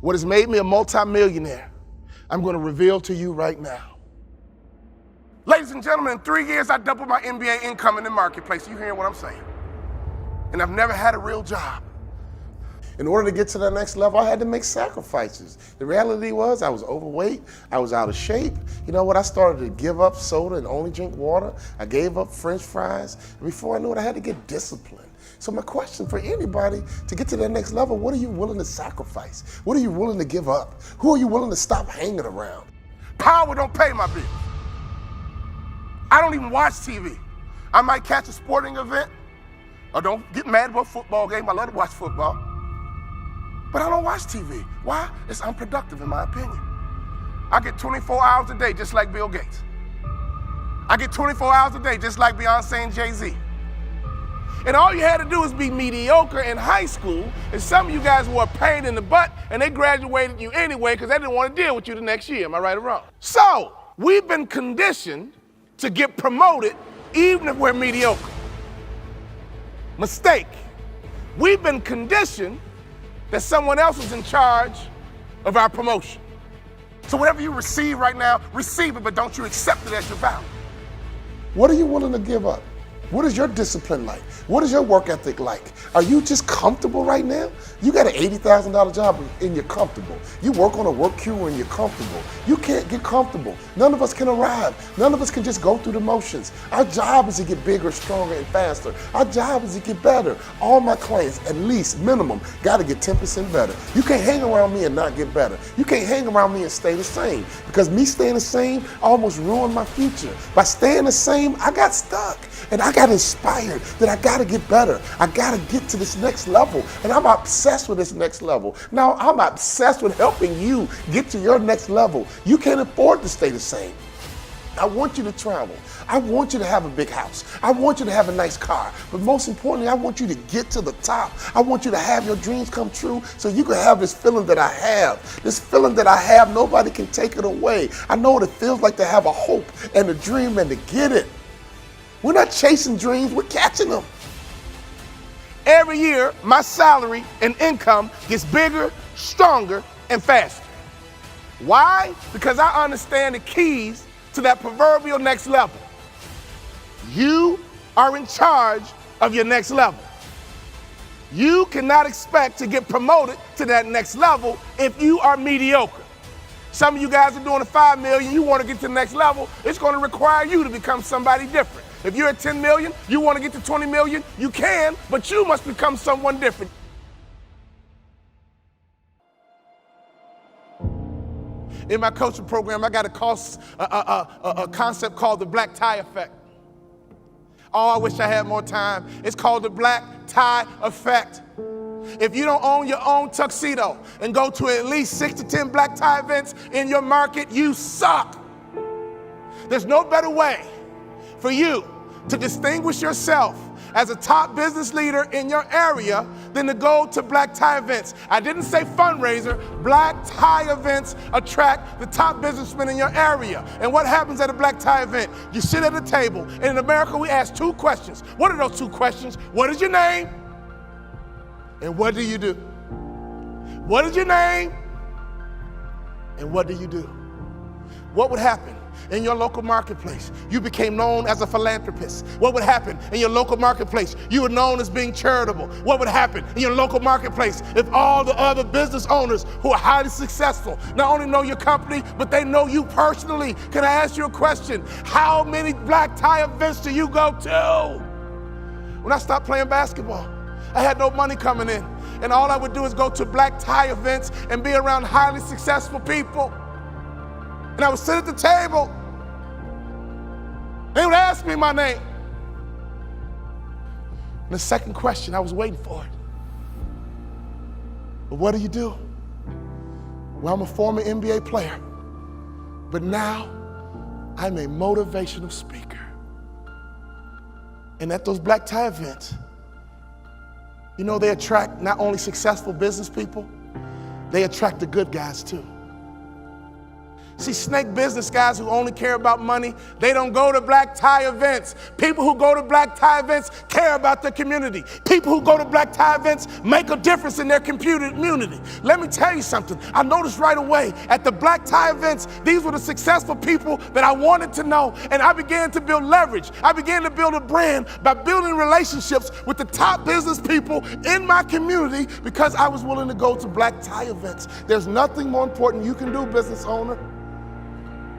What has made me a multimillionaire, I'm going to reveal to you right now. Ladies and gentlemen, in 3 years, I doubled my NBA income in the marketplace. You hearing what I'm saying? And I've never had a real job. In order to get to the next level, I had to make sacrifices. The reality was I was overweight, I was out of shape. You know what, I started to give up soda and only drink water. I gave up French fries. And before I knew it, I had to get disciplined. So my question for anybody, to get to that next level, what are you willing to sacrifice? What are you willing to give up? Who are you willing to stop hanging around? Power don't pay my bills. I don't even watch TV. I might catch a sporting event, or don't get mad about a football game. I love to watch football. But I don't watch TV. Why? It's unproductive in my opinion. I get 24 hours a day just like Bill Gates. I get 24 hours a day just like Beyonce and Jay-Z. And all you had to do was be mediocre in high school, and some of you guys were a pain in the butt, and they graduated you anyway because they didn't want to deal with you the next year. Am I right or wrong? So, we've been conditioned to get promoted even if we're mediocre. Mistake. We've been conditioned that someone else is in charge of our promotion. So whatever you receive right now, receive it, but don't you accept it as your value. What are you willing to give up? What is your discipline like? What is your work ethic like? Are you just comfortable right now? You got an $80,000 job and you're comfortable. You work on a work queue and you're comfortable. You can't get comfortable. None of us can arrive. None of us can just go through the motions. Our job is to get bigger, stronger, and faster. Our job is to get better. All my clients, at least minimum, got to get 10% better. You can't hang around me and not get better. You can't hang around me and stay the same, because me staying the same almost ruined my future. By staying the same, I got stuck. And I got inspired that I gotta get better. I gotta get to this next level. And I'm obsessed with this next level. Now I'm obsessed with helping you get to your next level. You can't afford to stay the same. I want you to travel. I want you to have a big house. I want you to have a nice car. But most importantly, I want you to get to the top. I want you to have your dreams come true so you can have this feeling that I have. This feeling that I have, nobody can take it away. I know what it feels like to have a hope and a dream and to get it. We're not chasing dreams, we're catching them. Every year, my salary and income gets bigger, stronger, and faster. Why? Because I understand the keys to that proverbial next level. You are in charge of your next level. You cannot expect to get promoted to that next level if you are mediocre. Some of you guys are doing a $5 million, you want to get to the next level, it's going to require you to become somebody different. If you're at 10 million, you want to get to 20 million, you can, but you must become someone different. In my coaching program, I got a concept called the black tie effect. Oh, I wish I had more time. It's called the black tie effect. If you don't own your own tuxedo and go to at least 6 to 10 black tie events in your market, you suck. There's no better way for you to distinguish yourself as a top business leader in your area than to go to black tie events. I didn't say fundraiser. Black tie events attract the top businessmen in your area. And what happens at a black tie event? You sit at a table, and in America we ask 2 questions. What are those 2 questions? What is your name? And what do you do? What is your name? And what do you do? What would happen in your local marketplace? You became known as a philanthropist. What would happen in your local marketplace? You were known as being charitable. What would happen in your local marketplace if all the other business owners who are highly successful not only know your company, but they know you personally? Can I ask you a question? How many black tie events do you go to? When I stopped playing basketball, I had no money coming in, and all I would do is go to black tie events and be around highly successful people. And I would sit at the table. They would ask me my name. And the second question, I was waiting for it. But what do you do? Well, I'm a former NBA player, but now I'm a motivational speaker. And at those black tie events, you know, they attract not only successful business people, they attract the good guys too. See, snake business guys who only care about money, they don't go to black tie events. People who go to black tie events care about their community. People who go to black tie events make a difference in their community. Let me tell you something. I noticed right away at the black tie events, these were the successful people that I wanted to know, and I began to build leverage. I began to build a brand by building relationships with the top business people in my community because I was willing to go to black tie events. There's nothing more important you can do, business owner,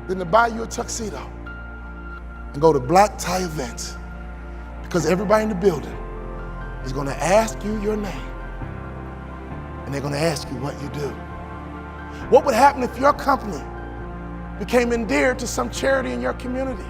than to buy you a tuxedo and go to black tie events, because everybody in the building is going to ask you your name and they're going to ask you what you do. What would happen if your company became endeared to some charity in your community?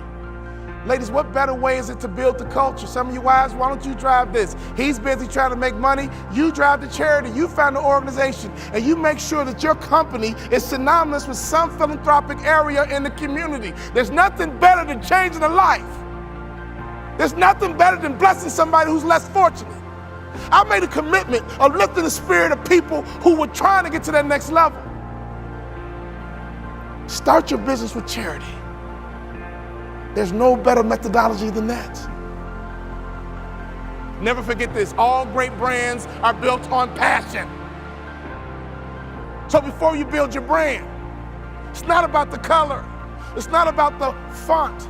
Ladies, what better way is it to build the culture? Some of you wives, why don't you drive this? He's busy trying to make money. You drive the charity. You found an organization, and you make sure that your company is synonymous with some philanthropic area in the community. There's nothing better than changing a life. There's nothing better than blessing somebody who's less fortunate. I made a commitment of lifting the spirit of people who were trying to get to that next level. Start your business with charity. There's no better methodology than that. Never forget this, all great brands are built on passion. So before you build your brand, it's not about the color, it's not about the font.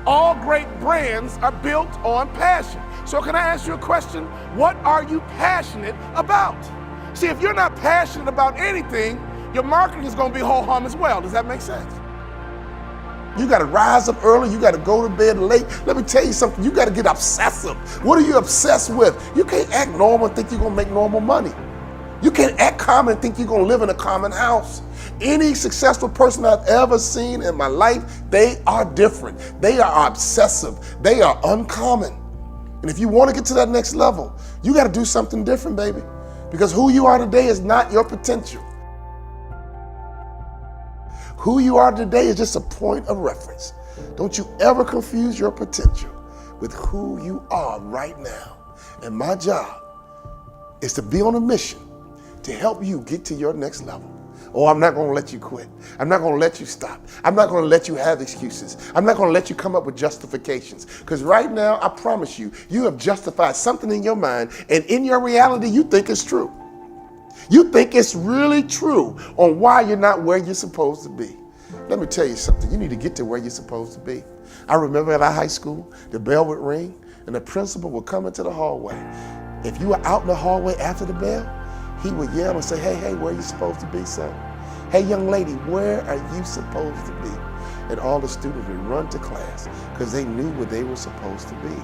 All great brands are built on passion. So can I ask you a question? What are you passionate about? See, if you're not passionate about anything, your marketing is going to be ho-hum as well. Does that make sense? You got to rise up early. You got to go to bed late. Let me tell you something. You got to get obsessive. What are you obsessed with? You can't act normal and think you're going to make normal money. You can't act common and think you're going to live in a common house. Any successful person I've ever seen in my life, they are different. They are obsessive. They are uncommon. And if you want to get to that next level, you got to do something different, baby. Because who you are today is not your potential. Who you are today is just a point of reference. Don't you ever confuse your potential with who you are right now. And my job is to be on a mission to help you get to your next level. Oh, I'm not going to let you quit. I'm not going to let you stop. I'm not going to let you have excuses. I'm not going to let you come up with justifications. Because right now, I promise you, you have justified something in your mind, and in your reality, you think it's true. You think it's really true on why you're not where you're supposed to be. Let me tell you something. You need to get to where you're supposed to be. I remember at our high school, the bell would ring and the principal would come into the hallway. If you were out in the hallway after the bell, he would yell and say, hey, where are you supposed to be, son? Hey, young lady, where are you supposed to be? And all the students would run to class because they knew where they were supposed to be.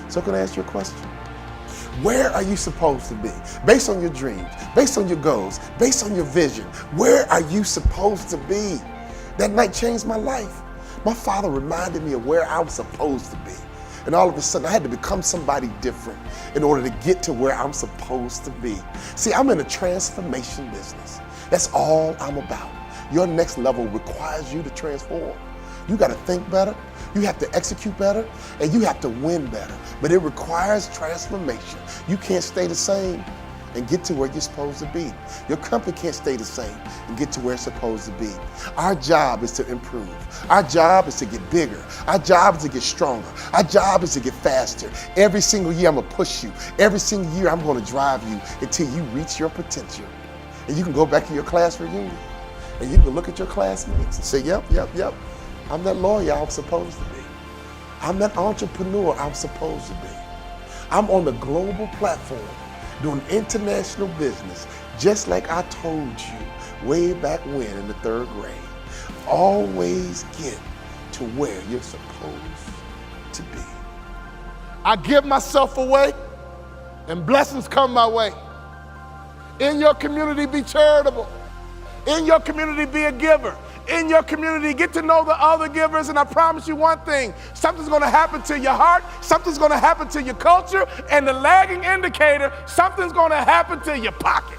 So can I ask you a question? Where are you supposed to be? Based on your dreams, based on your goals, based on your vision, where are you supposed to be? That night changed my life. My father reminded me of where I was supposed to be. And all of a sudden, I had to become somebody different in order to get to where I'm supposed to be. See, I'm in a transformation business. That's all I'm about. Your next level requires you to transform. You got to think better, you have to execute better, and you have to win better. But it requires transformation. You can't stay the same and get to where you're supposed to be. Your company can't stay the same and get to where it's supposed to be. Our job is to improve. Our job is to get bigger. Our job is to get stronger. Our job is to get faster. Every single year I'm gonna push you. Every single year I'm gonna drive you until you reach your potential. And you can go back to your class reunion and you can look at your classmates and say, yep, I'm that lawyer I'm supposed to be. I'm that entrepreneur I'm supposed to be. I'm on the global platform doing international business, just like I told you way back when in the 3rd grade. Always get to where you're supposed to be. I give myself away and blessings come my way. In your community, be charitable. In your community, be a giver. In your community, get to know the other givers, and I promise you one thing, something's gonna happen to your heart, something's gonna happen to your culture, and the lagging indicator, something's gonna happen to your pocket.